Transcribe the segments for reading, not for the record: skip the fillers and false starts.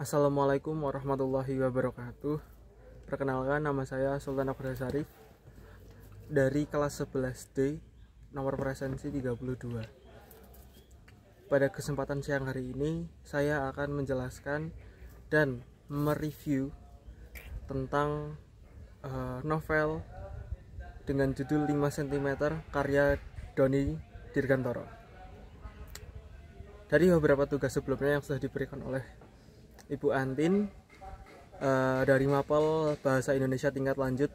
Assalamualaikum warahmatullahi wabarakatuh. Perkenalkan, nama saya Sultan Abdul Sarif dari kelas 11D, nomor presensi 32. Pada kesempatan siang hari ini, saya akan menjelaskan dan mereview tentang novel dengan judul 5 cm karya Doni Dirgantoro. Dari beberapa tugas sebelumnya yang sudah diberikan oleh Ibu Antin dari Mapel Bahasa Indonesia tingkat lanjut,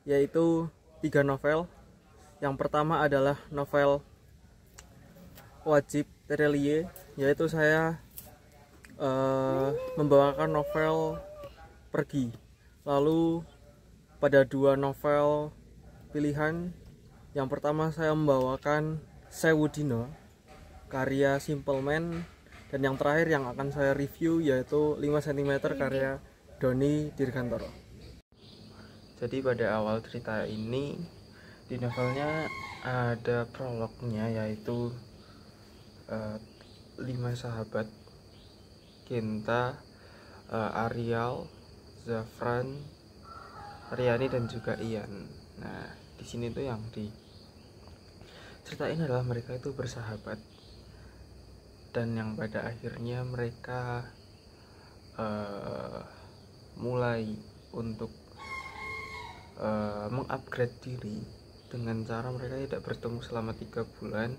yaitu 3 novel. Yang pertama adalah novel wajib Terelie, yaitu saya membawakan novel Pergi. Lalu pada 2 novel pilihan, yang pertama saya membawakan Sewu Dino karya Simple Man, dan yang terakhir yang akan saya review yaitu 5 cm karya Doni Dirgantoro. Jadi pada awal cerita ini, di novelnya ada prolognya, yaitu 5 sahabat: Genta, Arial, Zafran, Riani, dan juga Ian. Nah, di sini tuh yang diceritain adalah mereka itu bersahabat, dan yang pada akhirnya mereka mulai untuk mengupgrade diri dengan cara mereka tidak bertemu selama 3 bulan,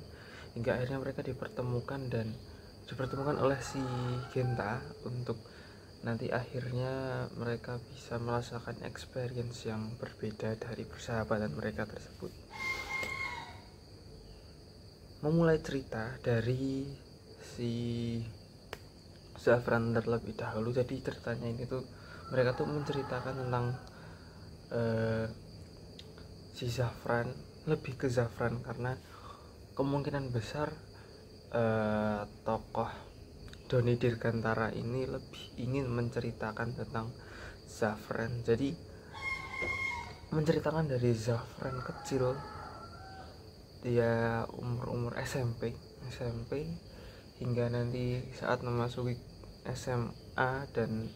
hingga akhirnya mereka dipertemukan oleh si Genta untuk nanti akhirnya mereka bisa merasakan experience yang berbeda dari persahabatan mereka tersebut. Memulai cerita dari si Zafran terlebih dahulu. Jadi ceritanya ini tuh mereka tuh menceritakan tentang si Zafran, lebih ke Zafran karena kemungkinan besar tokoh Doni Dirgantara ini lebih ingin menceritakan tentang Zafran. Jadi menceritakan dari Zafran kecil, dia umur SMP hingga nanti saat memasuki SMA dan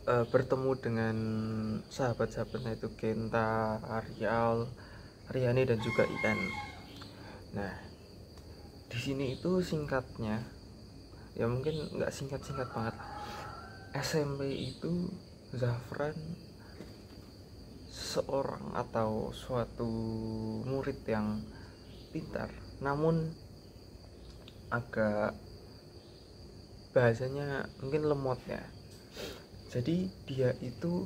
bertemu dengan sahabat-sahabatnya itu Genta, Arial, Riani, dan juga Ian. Nah, di sini itu singkatnya, ya mungkin nggak singkat banget. SMP itu Zafran seorang atau suatu murid yang pintar, namun agak bahasanya mungkin lemot ya. Jadi dia itu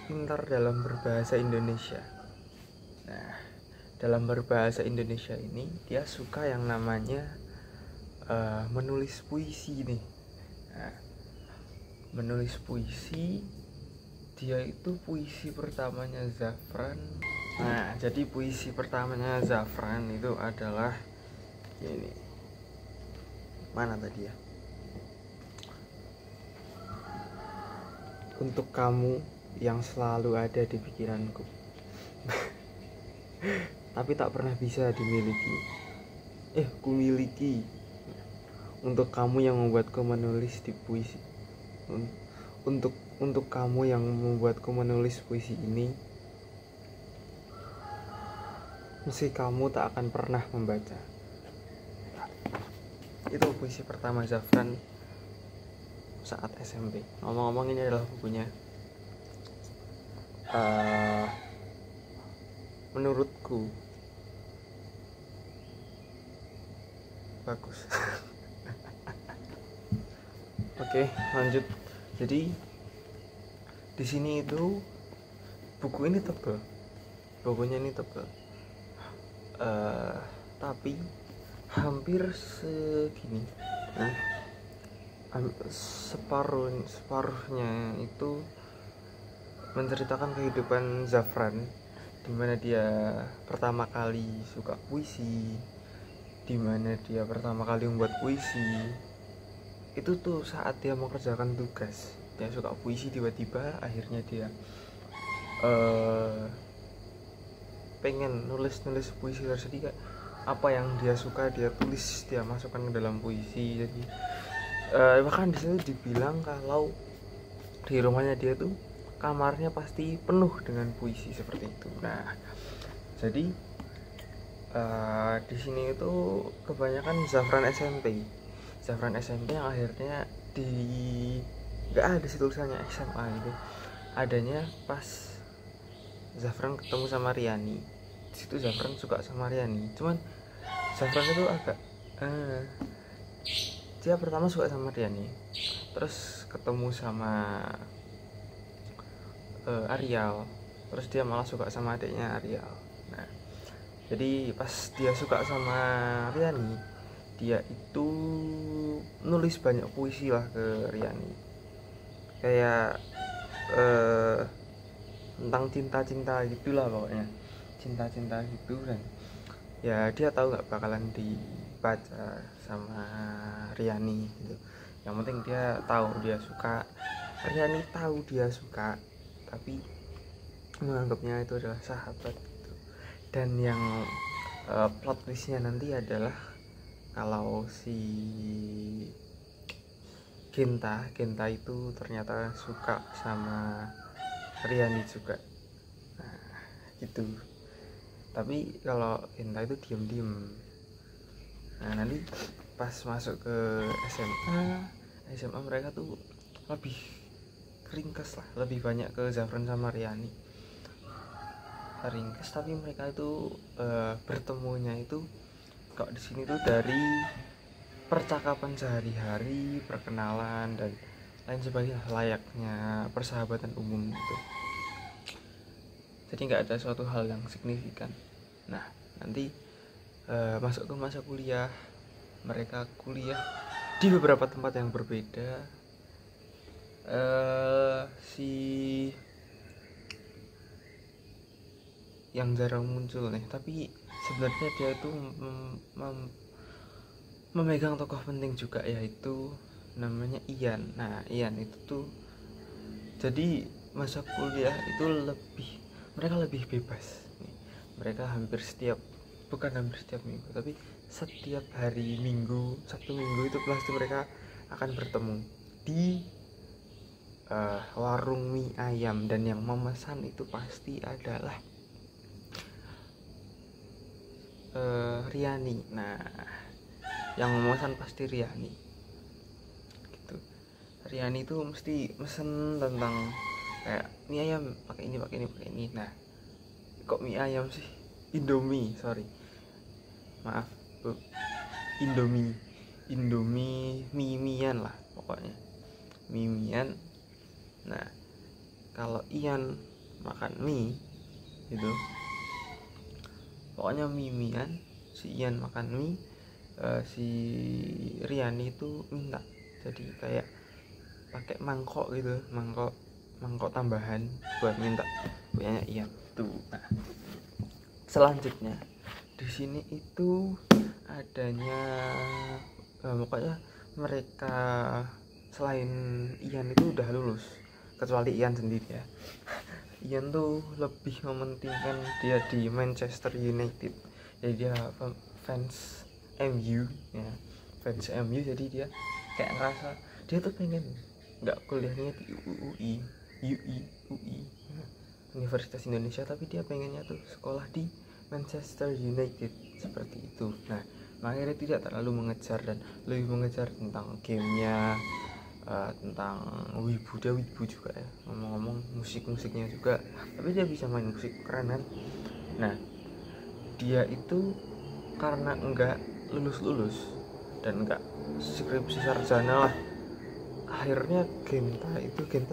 pintar dalam berbahasa Indonesia. Nah, dalam berbahasa Indonesia ini dia suka yang namanya menulis puisi nih. Nah, menulis puisi, dia itu puisi pertamanya Zafran. Nah, jadi puisi pertamanya Zafran itu adalah ini. Mana tadi ya? Untuk kamu yang selalu ada di pikiranku, tapi tak pernah bisa dimiliki. Kumiliki. Untuk kamu yang membuatku menulis di puisi. Untuk kamu yang membuatku menulis puisi ini, meski kamu tak akan pernah membaca. Itu puisi pertama Zafran saat SMP. Ngomong-ngomong, ini adalah bukunya. Menurutku bagus. Oke, lanjut. Jadi di sini itu bukunya ini tebal, tapi hampir segini. Nah, separuhnya itu menceritakan kehidupan Zafran, dimana dia pertama kali suka puisi, dimana dia pertama kali membuat puisi. Itu tuh saat dia mengerjakan tugas, dia suka puisi, tiba-tiba akhirnya dia pengen nulis puisi tersebut. apa yang dia suka dia tulis, dia masukkan ke dalam puisi. Jadi bahkan di sini dibilang kalau di rumahnya dia tuh kamarnya pasti penuh dengan puisi seperti itu. Nah, jadi di sini itu kebanyakan Zafran SMP yang akhirnya di nggak ada sih tulisannya SMA gitu, adanya pas Zafran ketemu sama Riani. Di situ Zafran suka sama Riani, cuman Zafran itu agak dia pertama suka sama Riani, terus ketemu sama Arial, terus dia malah suka sama adiknya Arial. Nah, jadi pas dia suka sama Riani, dia itu nulis banyak puisi lah ke Riani, kayak tentang cinta-cinta gitulah pokoknya, cinta-cinta gitu. Dan ya dia tahu nggak bakalan dibaca sama Riani gitu. Yang penting dia tahu dia suka, Riani tahu dia suka, tapi menganggapnya itu adalah sahabat gitu. Dan yang plot twistnya nanti adalah kalau si Genta itu ternyata suka sama Riani juga. Nah, gitu. Tapi kalau Genta itu diem-diem. Nah, nanti pas masuk ke SMA mereka tuh lebih ringkes lah, lebih banyak ke Zafran sama Riani ringkes, tapi mereka itu bertemunya itu kok di sini tuh dari percakapan sehari-hari, perkenalan dan lain sebagainya, layaknya persahabatan umum gitu. Jadi nggak ada suatu hal yang signifikan. Nah, nanti masuk ke masa kuliah, mereka kuliah di beberapa tempat yang berbeda. Si yang jarang muncul nih, tapi sebenarnya dia itu memegang tokoh penting juga, yaitu namanya Ian. Nah, Ian itu tuh jadi masa kuliah itu mereka lebih bebas nih. Mereka hampir setiap minggu, tapi setiap hari Minggu, Sabtu Minggu itu pasti mereka akan bertemu di warung mie ayam, dan yang memesan itu pasti adalah Riani. Nah, yang memesan pasti Riani gitu. Riani itu mesti mesen tentang kayak mie ayam pakai ini. Nah, kok mie ayam sih? Indomie, sorry, maaf Bu. Indomie mie-mian lah pokoknya, mie-mian. Nah, kalau Ian makan mie gitu, pokoknya mie-mian. Si Ian makan mie, si Riani itu minta jadi kayak pakai mangkok gitu, mangkok tambahan buat minta punyanya Ian tuh. Nah, selanjutnya di sini itu adanya pokoknya mereka selain Ian itu udah lulus, kecuali Ian sendiri ya. Ian tuh lebih mementingkan dia di Manchester United, jadi dia fans MU ya, fans MU. Jadi dia kayak ngerasa dia tuh pengen nggak kuliahnya di UI Universitas Indonesia, tapi dia pengennya tuh sekolah di Manchester United seperti itu. Nah, makanya dia tidak terlalu mengejar dan lebih mengejar tentang gamenya, tentang dia wibu juga ya, ngomong-ngomong musiknya juga, tapi dia bisa main musik keren kan. Nah, dia itu karena enggak lulus dan enggak skripsi sarjana lah, akhirnya Genta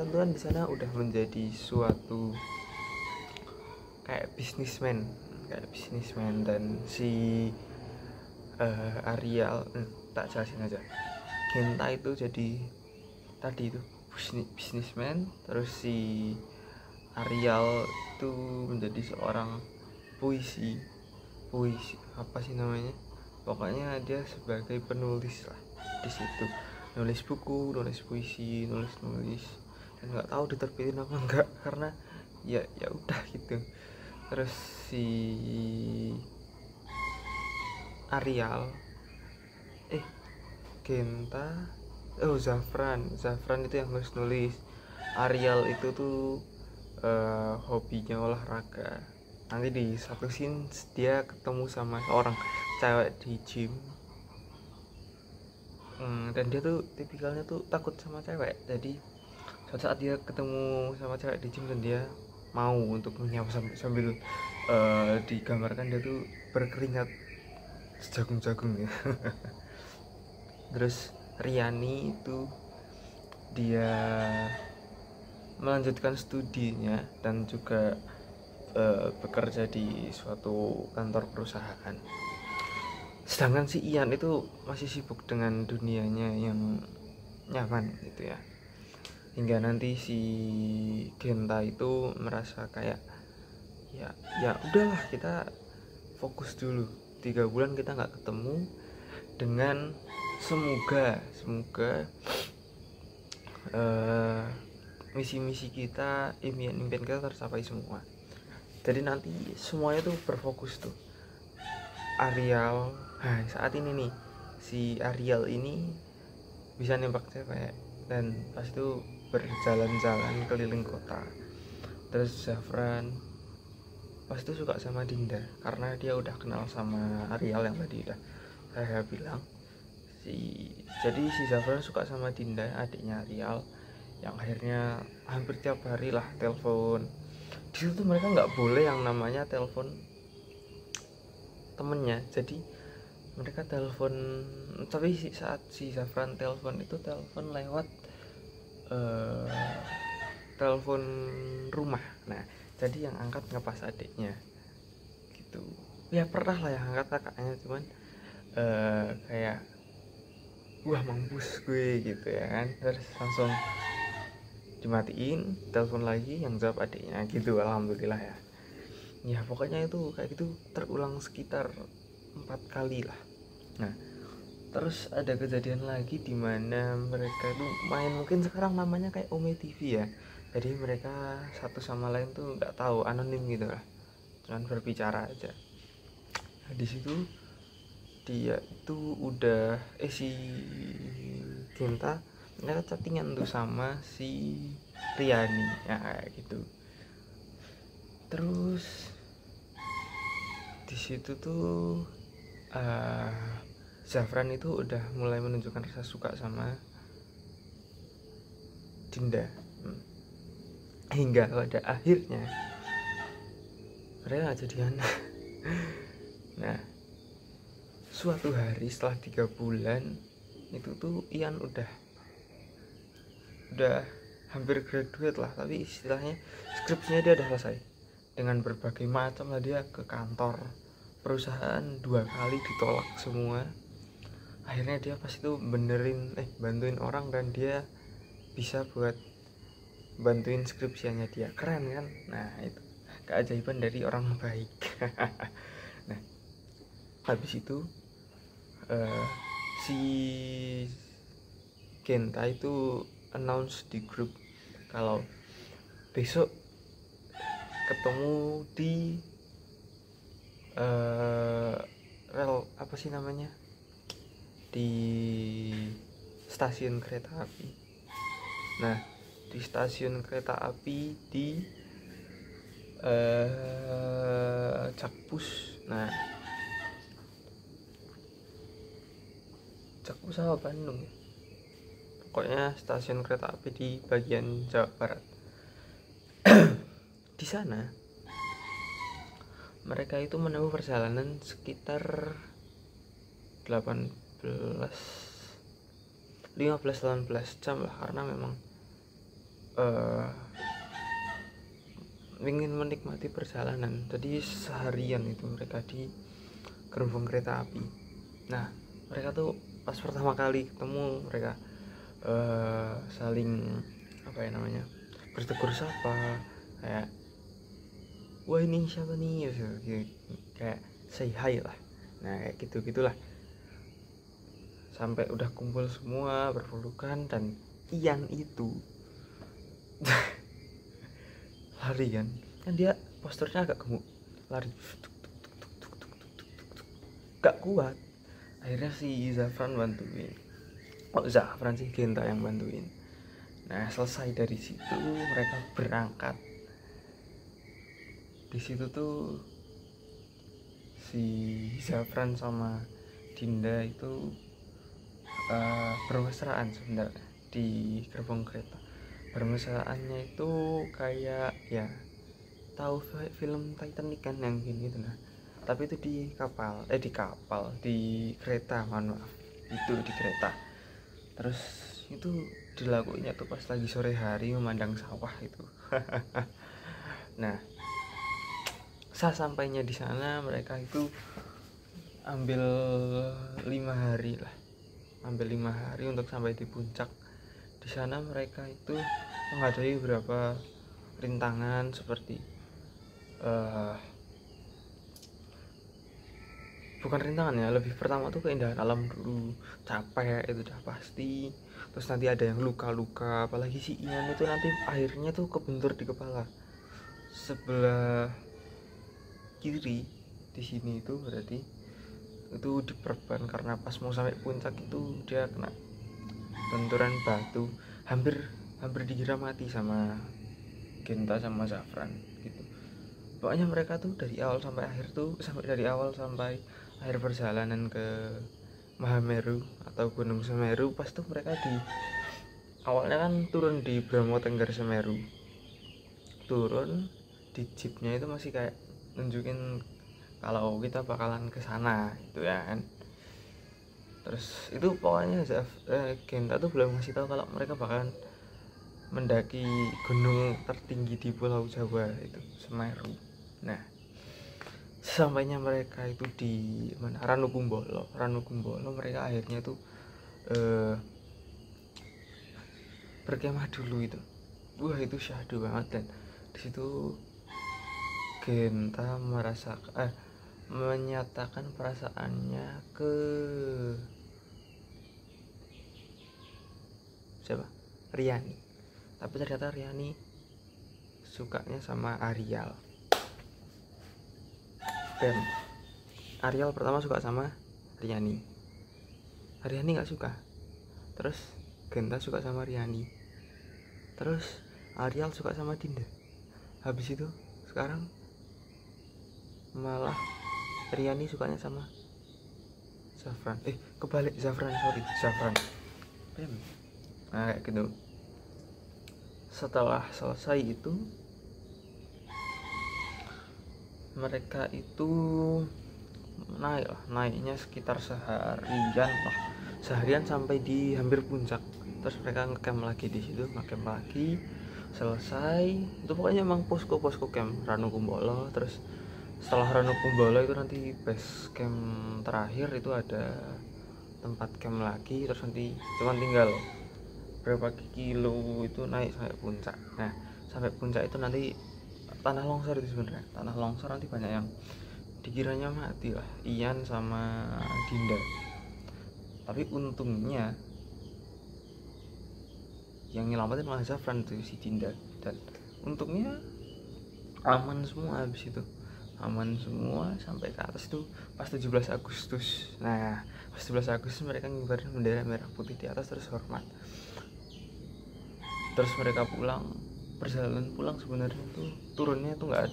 tuh kan di sana udah menjadi suatu kayak bisnismen. Dan si Arial tak jelasin aja, Genta itu jadi tadi itu bisnismen, terus si Arial itu menjadi seorang puisi apa sih namanya, pokoknya dia sebagai penulis lah di situ, nulis buku, nulis puisi, nulis dan nggak tahu diterbitin apa enggak, karena ya udah gitu. Terus si Arial, Genta, Zafran itu yang nulis. Arial itu tuh hobinya olahraga. Nanti di satu scene dia ketemu sama seorang cewek di gym, dan dia tuh tipikalnya tuh takut sama cewek. Jadi suatu saat dia ketemu sama cewek di gym dan dia mau untuk menyapa sambil digambarkan dia tuh berkeringat sejagung-jagung ya. Terus Riani itu dia melanjutkan studinya dan juga bekerja di suatu kantor perusahaan. Sedangkan si Ian itu masih sibuk dengan dunianya yang nyaman gitu ya. Hingga nanti si Genta itu merasa kayak ya udahlah, kita fokus dulu, 3 bulan kita nggak ketemu, dengan semoga misi-misi kita, impian-impian kita tercapai semua. Jadi nanti semuanya tuh berfokus tuh. Arial, saat ini nih si Arial ini bisa nembak cewek dan pas itu berjalan-jalan keliling kota. Terus Zafran pas itu suka sama Dinda karena dia udah kenal sama Arial yang tadi udah saya bilang. Jadi si Zafran suka sama Dinda, adiknya Arial, yang akhirnya hampir tiap hari lah telepon. Di situ mereka nggak boleh yang namanya telepon temennya, jadi mereka telepon. Tapi saat si Zafran telepon itu telepon lewat telepon rumah. Nah jadi yang angkat ngepas adiknya gitu ya. Pernah lah yang angkat kakaknya, cuman kayak wah mampus gue gitu ya kan. Terus langsung dimatiin, telepon lagi, yang jawab adiknya gitu. Alhamdulillah ya pokoknya itu kayak gitu terulang sekitar 4 kali lah. Nah terus ada kejadian lagi di mana mereka itu main, mungkin sekarang namanya kayak Ome TV ya. Jadi mereka satu sama lain tuh nggak tahu, anonim gitu lah, cuman berbicara aja. Nah di situ dia itu udah si Genta ternyata chattingan tuh sama si Riani ya kayak gitu. Terus di situ tuh Zafran itu udah mulai menunjukkan rasa suka sama Dinda, hingga pada akhirnya mereka jadian. Nah suatu hari setelah 3 bulan itu tuh Ian udah hampir graduate lah, tapi istilahnya skripsinya dia udah selesai. Dengan berbagai macam lah, dia ke kantor perusahaan 2 kali ditolak semua. Akhirnya dia pas itu bantuin orang dan dia bisa buat bantuin skripsianya dia. Keren kan? Nah itu keajaiban dari orang baik. Nah habis itu si Genta itu announce di grup kalau besok ketemu di rel apa sih namanya, di stasiun kereta api. Nah di stasiun kereta api di Jakpus. Nah Jakpus apa Bandung ya, pokoknya stasiun kereta api di bagian Jawa Barat. Di sana mereka itu menempuh perjalanan sekitar 15-18 jam lah, karena memang ingin menikmati perjalanan. Jadi seharian itu mereka di gerbong kereta api. Nah mereka tuh pas pertama kali ketemu mereka saling bertegur sapa, kayak wah ini siapa nih, kayak say hi lah. Nah kayak gitulah sampai udah kumpul semua berpelukan. Dan Ian itu lari kan dia posturnya agak gemuk, lari gak kuat. Akhirnya si Zafran bantuin. Zafran sih, Genta yang bantuin. Nah selesai dari situ mereka berangkat. Di situ tuh si Zafran sama Dinda itu bermesraan sebenarnya di gerbong kereta. Bermesraannya itu kayak ya tahu film Titanic kan yang gini gitu nah. Tapi itu di kereta, mohon maaf. Itu di kereta. Terus itu dilakuinnya tuh pas lagi sore hari memandang sawah itu. Nah, sampainya di sana mereka itu ambil 5 hari lah. Ambil 5 hari untuk sampai di puncak. Di sana mereka itu menghadapi beberapa rintangan seperti bukan rintangan ya, lebih pertama tuh keindahan alam dulu, capek itu udah pasti. Terus nanti ada yang luka-luka, apalagi si Ian itu nanti akhirnya tuh kebentur di kepala sebelah kiri. Di sini itu berarti itu diperban karena pas mau sampai puncak itu dia kena benturan batu, hampir dikira mati sama Genta sama Zafran gitu. Pokoknya mereka tuh dari awal sampai akhir perjalanan ke Mahameru atau Gunung Semeru, pas tuh mereka di awalnya kan turun di Bromo Tengger Semeru, turun di jeepnya itu masih kayak nunjukin kalau kita bakalan ke sana gitu ya kan. Terus itu pokoknya Genta tuh belum ngasih tahu kalau mereka bakalan mendaki gunung tertinggi di Pulau Jawa itu Semeru. Nah sampainya mereka itu di mana, Ranukumbolo mereka akhirnya tuh berkemah dulu itu. Wah itu syahdu banget. Dan disitu Genta menyatakan perasaannya ke siapa? Riani. Tapi ternyata Riani sukanya sama Arial. Dan Arial pertama suka sama Riani nggak suka. Terus Genta suka sama Riani. Terus Arial suka sama Dinda. Habis itu sekarang malah Riani sukanya sama Zafran. Kebalik, Zafran. Nah kayak gitu. Setelah selesai itu mereka itu naiknya sekitar seharian sampai di hampir puncak. Terus mereka ngecamp lagi di situ, selesai itu pokoknya emang posko camp Ranukumbolo. Terus setelah Ranukumbolo itu nanti base camp terakhir itu ada tempat camp lagi. Terus nanti cuma tinggal berapa kilo itu naik sampai puncak. Nah sampai puncak itu nanti tanah longsor itu sebenarnya. Tanah longsor nanti banyak yang dikiranya mati lah, Ian sama Dinda. Tapi untungnya yang nyelamatin malah Zafran tuh, si Dinda. Dan untungnya aman semua habis itu. Aman semua sampai ke atas tuh pas 17 Agustus. Nah pas 17 Agustus mereka ngibarin bendera merah putih di atas terus hormat. Terus mereka perjalanan pulang sebenarnya tuh turunnya tuh nggak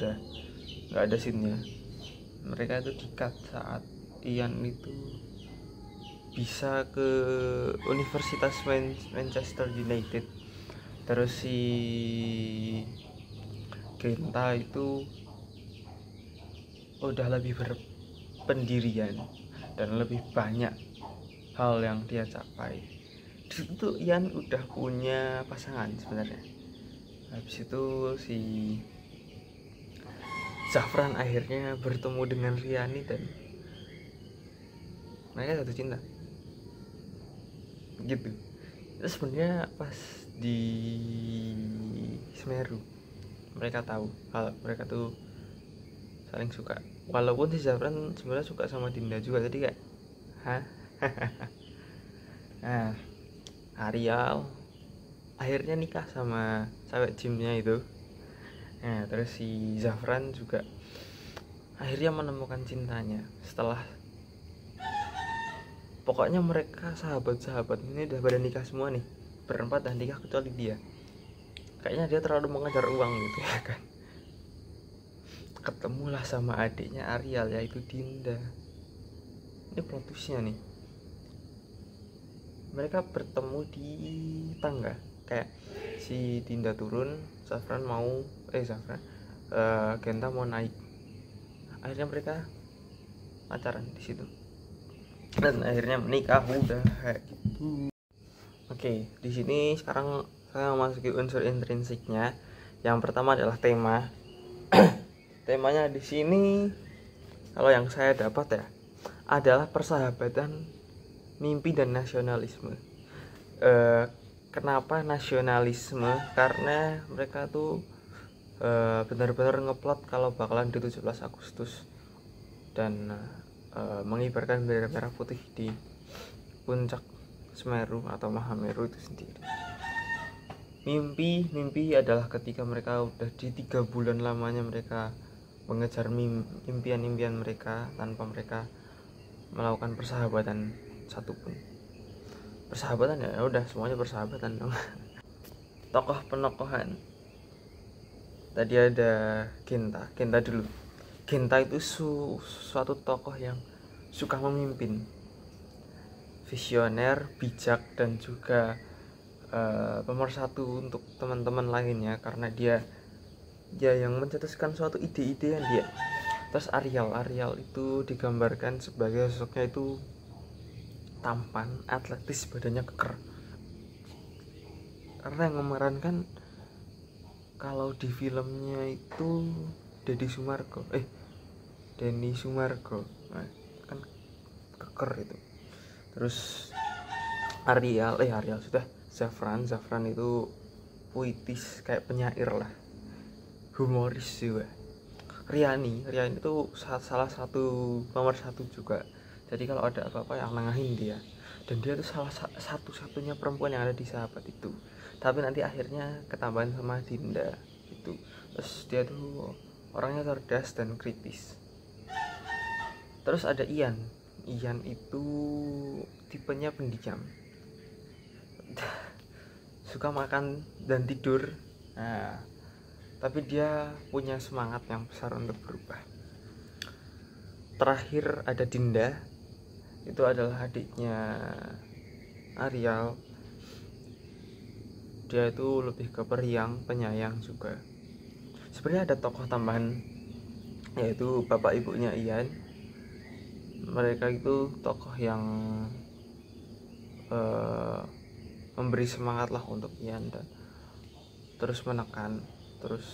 ada scene-nya. Mereka itu di-cut saat Ian itu bisa ke Universitas Manchester United. Terus si Genta itu udah lebih berpendirian dan lebih banyak hal yang dia capai. Di situ Ian udah punya pasangan sebenarnya. Habis itu si Zafran akhirnya bertemu dengan Riani dan mereka jatuh cinta gitu. Terus sebenarnya pas di Semeru mereka tahu kalau mereka tuh saling suka, walaupun si Zafran sebenarnya suka sama Dinda juga. Jadi kayak nah Arial akhirnya nikah sama cewek gymnya itu. Nah terus si Zafran juga akhirnya menemukan cintanya setelah Pokoknya mereka sahabat-sahabat ini udah pada nikah semua nih, berempat dan nikah kecuali dia. Kayaknya dia terlalu mengejar uang gitu ya kan. Ketemulah sama adiknya Arial yaitu Dinda. Ini plot twistnya nih, mereka bertemu di tangga. Kayak si Dinda turun, Genta mau naik. Akhirnya mereka pacaran di situ dan akhirnya menikah udah kayak gitu. Oke, di sini sekarang saya memasuki unsur intrinsiknya. Yang pertama adalah tema. Temanya di sini kalau yang saya dapat ya adalah persahabatan, mimpi dan nasionalisme. Kenapa nasionalisme? Karena mereka tuh benar-benar ngeplot kalau bakalan di 17 Agustus dan mengibarkan bendera merah putih di puncak Semeru atau Mahameru itu sendiri. Mimpi adalah ketika mereka udah di 3 bulan lamanya mereka mengejar impian-impian mereka tanpa mereka melakukan persahabatan satupun. Persahabatan ya udah semuanya persahabatan dong. Tokoh penokohan tadi ada Genta dulu. Genta itu suatu tokoh yang suka memimpin, visioner, bijak, dan juga pemersatu untuk teman-teman lainnya karena dia yang mencetuskan suatu ide-ide yang dia. Terus Arial itu digambarkan sebagai sosoknya itu tampan, atletis, badannya keker. Karena yang memerankan kalau di filmnya itu Denny Sumargo, nah, kan keker itu. Terus Arial sudah. Zafran itu puitis kayak penyair lah, humoris juga. Riani itu salah satu pemersatu juga. Jadi kalau ada apa-apa yang nengahin dia, dan dia tuh salah satu-satunya perempuan yang ada di sahabat itu. Tapi nanti akhirnya ketambahan sama Dinda gitu. Terus dia tuh orangnya cerdas dan kritis. Terus ada Ian itu tipenya pendiam, suka makan dan tidur. Nah, tapi dia punya semangat yang besar untuk berubah. Terakhir ada Dinda, itu adalah adiknya Arial. Dia itu lebih ke periang, penyayang juga. Sebenarnya ada tokoh tambahan yaitu bapak ibunya Ian. Mereka itu tokoh yang memberi semangat lah untuk Ian dan terus menekan. Terus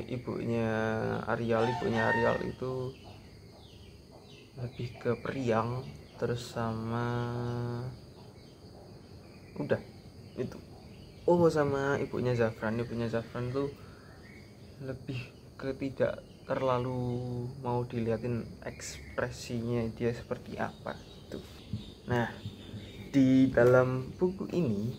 ibunya Arial itu lebih ke periang, terus sama udah itu. Sama ibunya Zafran tuh lebih ke tidak terlalu mau diliatin ekspresinya dia seperti apa gitu. Nah, di dalam buku ini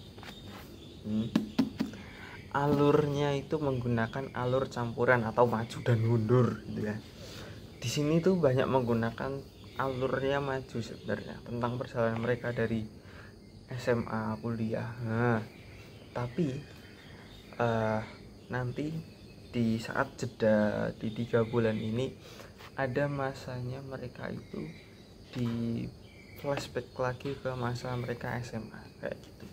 alurnya itu menggunakan alur campuran atau maju dan mundur gitu ya. Di sini tuh banyak menggunakan alurnya maju sebenarnya, tentang perjalanan mereka dari SMA, kuliah. Nah, tapi nanti di saat jeda di 3 bulan ini ada masanya mereka itu di flashback lagi ke masa mereka SMA kayak gitu.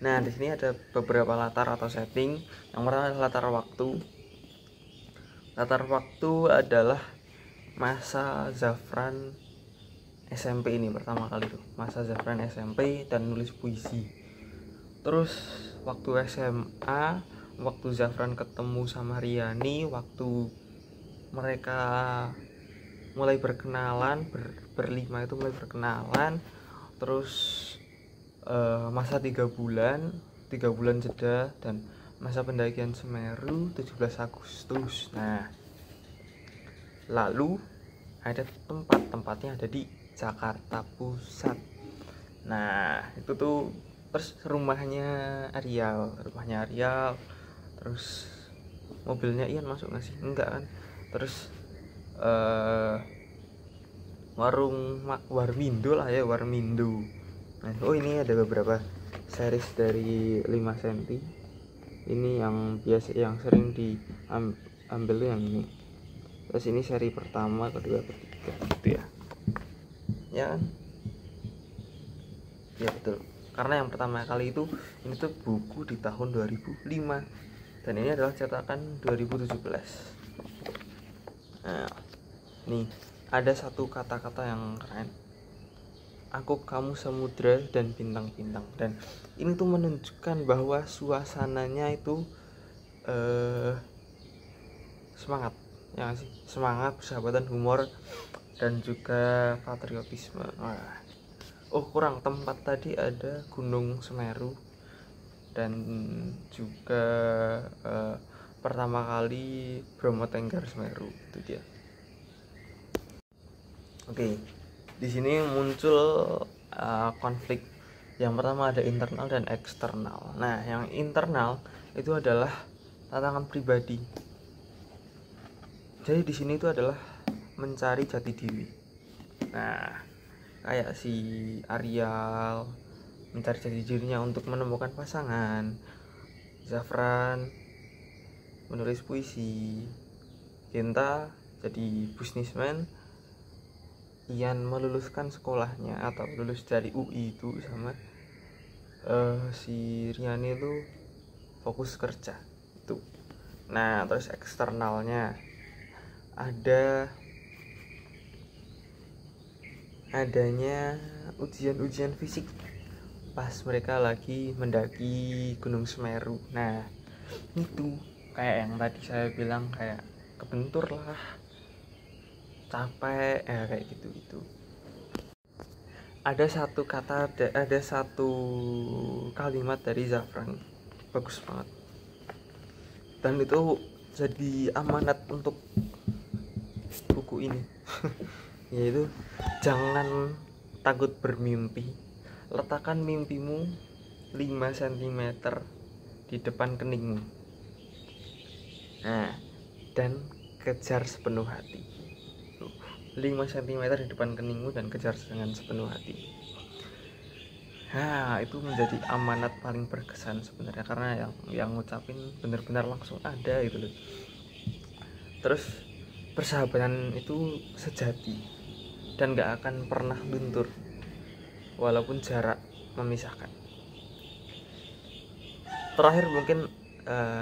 Nah, di sini ada beberapa latar atau setting. Yang pertama adalah latar waktu adalah masa Zafran SMP ini pertama kali tuh, masa Zafran SMP dan nulis puisi. Terus waktu SMA, waktu Zafran ketemu sama Riani, waktu mereka mulai berkenalan, berlima itu mulai berkenalan. Terus masa 3 bulan jeda dan masa pendakian Semeru 17 Agustus. Nah, lalu ada tempatnya ada di Jakarta Pusat. Nah, itu tuh terus rumahnya Arial, terus mobilnya Ian masuk nggak sih? Enggak kan. Terus Warmindo lah ya, Warmindo. Nah, ini ada beberapa series dari 5 cm. Ini yang biasa, yang sering diambil yang ini. Terus ini seri pertama, kedua, ketiga gitu ya. Ya kan? Ya betul. Karena yang pertama kali itu ini tuh buku di tahun 2005 dan ini adalah cetakan 2017. Nah, nih ada satu kata-kata yang keren. Aku, kamu, samudra, dan bintang-bintang. Dan ini tuh menunjukkan bahwa suasananya itu semangat, ya gak sih? Semangat, persahabatan, humor, dan juga patriotisme. Oh kurang, tempat tadi ada Gunung Semeru dan juga pertama kali Bromo Tengger Semeru, itu dia. Oke, di sini muncul konflik. Yang pertama ada internal dan eksternal. Nah, yang internal itu adalah tantangan pribadi. Jadi di sini itu adalah mencari jati diri. Nah, kayak si Arial mencari jati dirinya untuk menemukan pasangan, Zafran menulis puisi, Genta jadi businessman, Ian meluluskan sekolahnya atau lulus dari UI itu, sama si Riani itu fokus kerja itu. Nah, terus eksternalnya adanya ujian fisik pas mereka lagi mendaki Gunung Semeru. Nah, itu kayak yang tadi saya bilang, kayak kebentur lah, capek kayak gitu. Ada satu kalimat dari Zafran bagus banget, dan itu jadi amanat untuk buku ini. Yaitu, jangan takut bermimpi, letakkan mimpimu 5 cm di depan keningmu, nah, dan kejar sepenuh hati. 5 cm di depan keningmu dan kejar dengan sepenuh hati. Nah, itu menjadi amanat paling berkesan sebenarnya, karena yang ngucapin benar-benar langsung ada gitu loh. Terus persahabatan itu sejati dan gak akan pernah luntur walaupun jarak memisahkan. Terakhir mungkin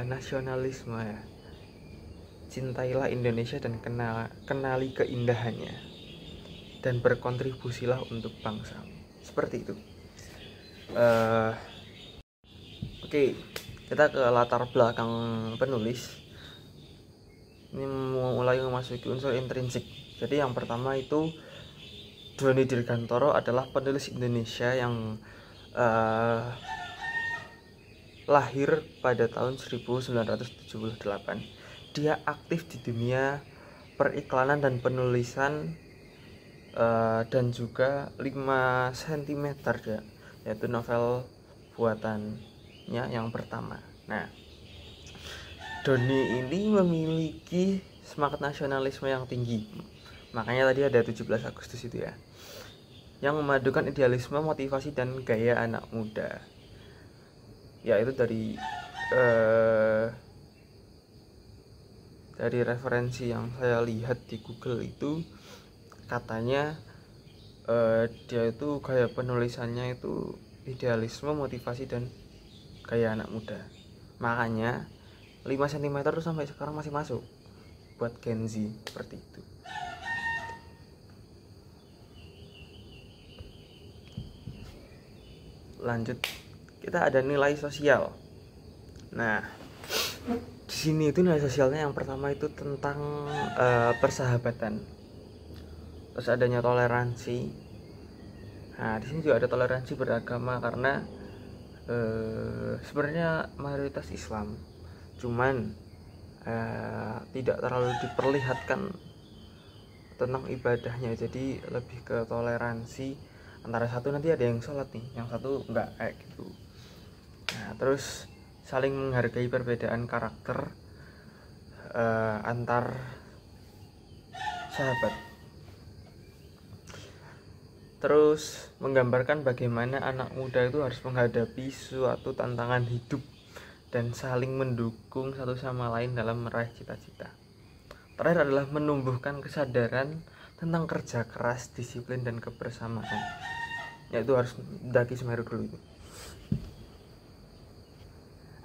nasionalisme ya. Cintailah Indonesia dan kenali keindahannya, dan berkontribusilah untuk bangsa. Seperti itu. Oke, kita ke latar belakang penulis. Ini mulai memasuki unsur intrinsik. Jadi yang pertama itu, Doni Dirgantoro adalah penulis Indonesia yang lahir pada tahun 1978. Dia aktif di dunia periklanan dan penulisan, dan juga 5 cm ya, yaitu novel buatannya yang pertama. Nah, Doni ini memiliki semangat nasionalisme yang tinggi. Makanya tadi ada 17 Agustus itu ya, yang memadukan idealisme, motivasi, dan gaya anak muda. Ya, itu dari referensi yang saya lihat di Google itu, katanya dia itu gaya penulisannya itu idealisme, motivasi, dan gaya anak muda. Makanya 5 cm itu sampai sekarang masih masuk buat Gen Z, seperti itu. Lanjut, kita ada nilai sosial. Nah, di sini itu nilai sosialnya yang pertama itu tentang persahabatan. Terus adanya toleransi. Nah, di sini juga ada toleransi beragama, karena sebenarnya mayoritas Islam, cuman tidak terlalu diperlihatkan tentang ibadahnya. Jadi lebih ke toleransi, antara satu nanti ada yang sholat nih, yang satu enggak, kayak gitu. Nah, terus saling menghargai perbedaan karakter antar sahabat. terus menggambarkan bagaimana anak muda itu harus menghadapi suatu tantangan hidup dan saling mendukung satu sama lain dalam meraih cita-cita. Terakhir adalah menumbuhkan kesadaran tentang kerja keras, disiplin, dan kebersamaan. Yaitu harus mendaki Semeru dulu itu.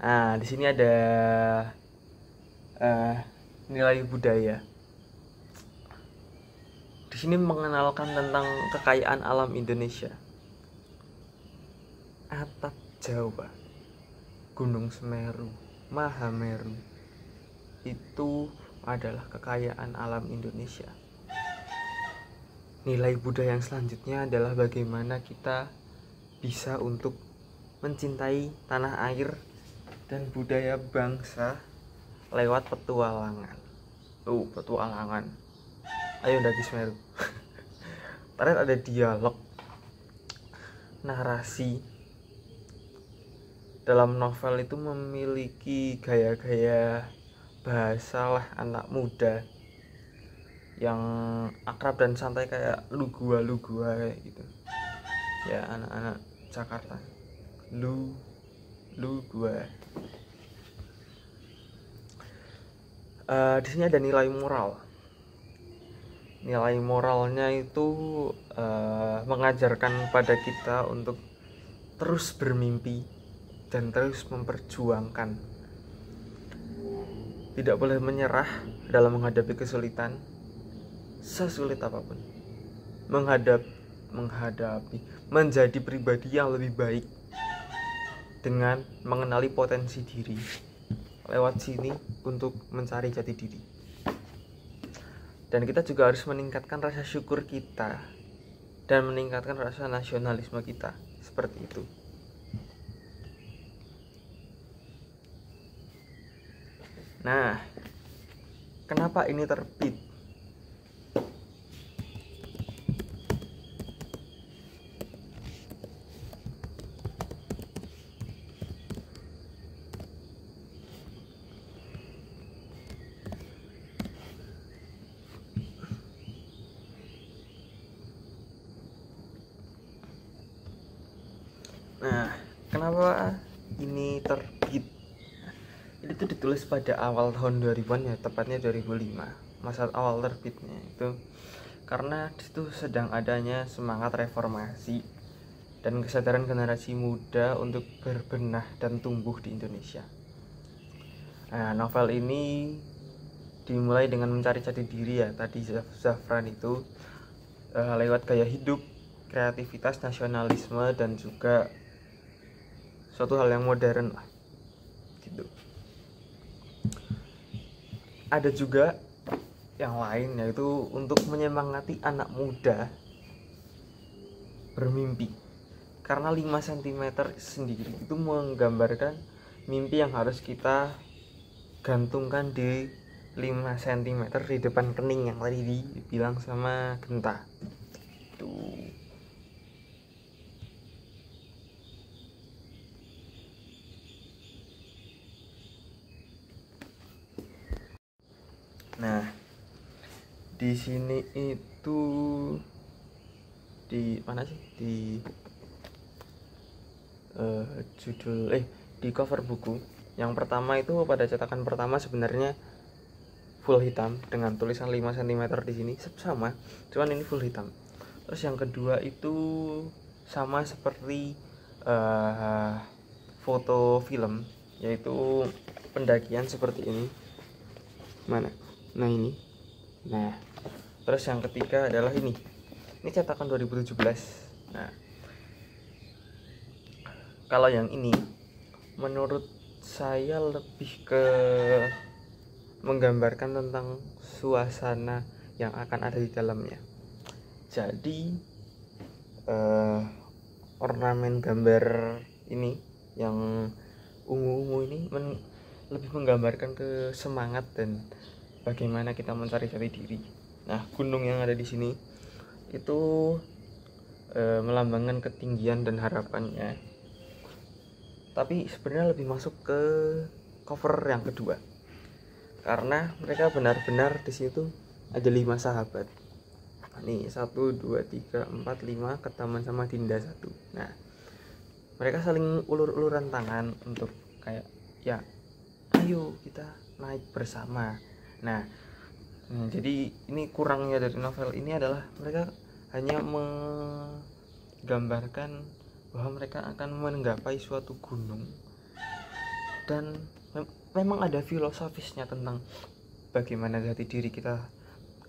Nah, di sini ada nilai budaya. Di sini mengenalkan tentang kekayaan alam Indonesia. Atap Jawa, Gunung Semeru, Mahameru, itu adalah kekayaan alam Indonesia. Nilai budaya yang selanjutnya adalah bagaimana kita bisa untuk mencintai tanah air dan budaya bangsa lewat petualangan. Petualangan. Ayo mendaki Semeru. Terakhir ada dialog, narasi. Dalam novel itu memiliki gaya-gaya bahasa lah anak muda yang akrab dan santai kayak lu gua gitu. Ya, anak-anak Jakarta. Lu gua. Di sini ada nilai moral. Nilai moralnya itu mengajarkan pada kita untuk terus bermimpi dan terus memperjuangkan. Tidak boleh menyerah dalam menghadapi kesulitan, sesulit apapun. Menjadi pribadi yang lebih baik dengan mengenali potensi diri. Lewat sini untuk mencari jati diri. Dan kita juga harus meningkatkan rasa syukur kita dan meningkatkan rasa nasionalisme kita. Seperti itu. Nah, kenapa ini terbit? Nah, kenapa ini terbit? Ini tuh ditulis pada awal tahun 2000-an ya, tepatnya 2005. Masa awal terbitnya itu karena disitu sedang adanya semangat reformasi dan kesadaran generasi muda untuk berbenah dan tumbuh di Indonesia. Nah, novel ini dimulai dengan mencari jati diri ya, tadi Zafran itu lewat gaya hidup, kreativitas, nasionalisme, dan juga suatu hal yang modern lah gitu. Ada juga yang lain, yaitu untuk menyemangati anak muda bermimpi, karena 5 cm sendiri itu menggambarkan mimpi yang harus kita gantungkan di 5 cm di depan kening yang tadi dibilang sama Genta tuh. Nah, di sini itu di mana sih di judul di cover buku yang pertama itu, pada cetakan pertama sebenarnya full hitam dengan tulisan 5 cm di sini sama, cuman ini full hitam. Terus yang kedua itu sama seperti foto film, yaitu pendakian seperti ini. Mana? Nah ini. Nah, terus yang ketiga adalah ini cetakan 2017. Nah, kalau yang ini menurut saya lebih ke menggambarkan tentang suasana yang akan ada di dalamnya. Jadi ornamen gambar ini yang ungu-ungu ini lebih menggambarkan ke semangat dan bagaimana kita mencari jati diri. Nah, gunung yang ada di sini itu melambangkan ketinggian dan harapannya. Tapi sebenarnya lebih masuk ke cover yang kedua, karena mereka benar-benar di situ ada 5 sahabat. nih 1 2 3 4 5 ke taman sama Dinda 1. Nah, mereka saling ulur-uluran tangan untuk kayak ya ayo kita naik bersama. Nah, jadi ini kurangnya dari novel ini adalah mereka hanya menggambarkan bahwa mereka akan menggapai suatu gunung, dan memang ada filosofisnya tentang bagaimana jati diri kita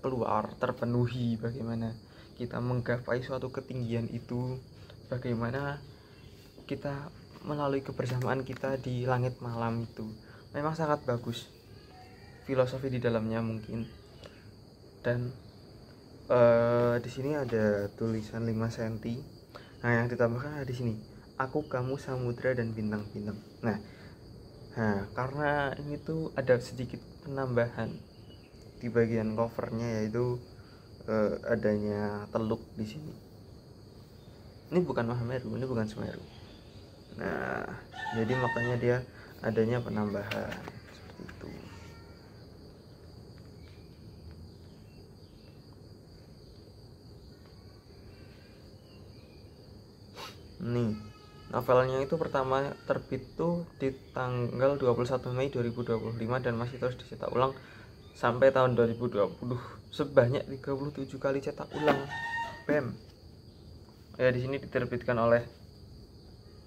keluar terpenuhi, bagaimana kita menggapai suatu ketinggian itu, bagaimana kita melalui kebersamaan kita di langit malam itu. Memang sangat bagus filosofi di dalamnya mungkin. Dan di sini ada tulisan 5 cm. Nah, yang ditambahkan ada di sini, aku, kamu, samudra, dan bintang-bintang. Nah, karena ini tuh ada sedikit penambahan di bagian covernya, yaitu adanya teluk di sini. Ini bukan Mahameru, ini bukan Semeru. Nah, jadi makanya dia adanya penambahan seperti itu. Nih, novelnya itu pertama terbit tuh di tanggal 21 Mei 2025 dan masih terus dicetak ulang sampai tahun 2020. Sebanyak 37 kali cetak ulang. BEM. Ya, di sini diterbitkan oleh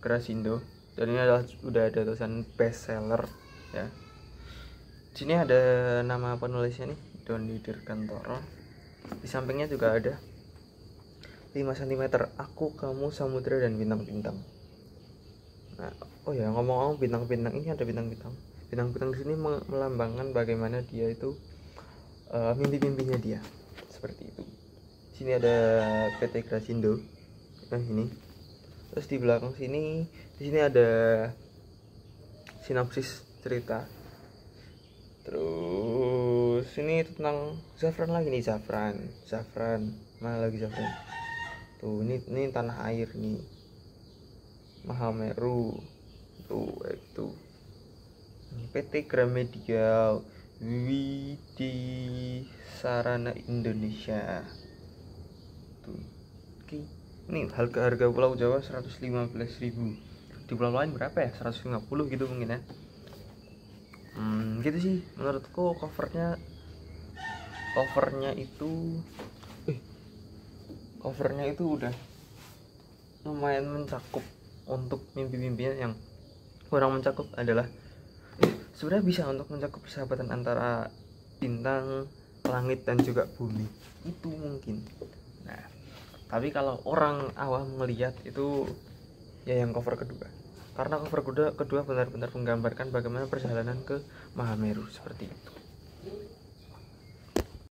Grasindo dan ini adalah udah ada tulisan bestseller ya. Di sini ada nama penulisnya nih, Doni Dirgantoro. Di sampingnya juga ada 5 cm, aku, kamu, samudra, dan bintang-bintang. Nah, oh ya, ngomong-ngomong bintang-bintang, ini ada bintang-bintang. Bintang-bintang di sini melambangkan bagaimana dia itu mimpi-mimpinya dia. Seperti itu. Di sini ada PT Grasindo. Nah, ini. Terus di belakang sini, di sini ada sinopsis cerita. Terus ini tentang Zafran lagi nih, Zafran. Mana lagi Zafran? Tuh, ini tanah air nih, Mahameru tuh itu PT Gramedia Widi Sarana Indonesia tuh. Oke. Ini harga Pulau Jawa 115.000. Di pulau lain berapa ya? 150 gitu mungkin ya. Gitu sih menurutku covernya itu udah lumayan mencakup untuk mimpi-mimpinya. Yang kurang mencakup adalah sebenarnya bisa untuk mencakup persahabatan antara bintang, langit, dan juga bumi. Itu mungkin. Nah, tapi kalau orang awam melihat itu ya yang cover kedua, karena cover kedua benar-benar menggambarkan bagaimana perjalanan ke Mahameru seperti itu.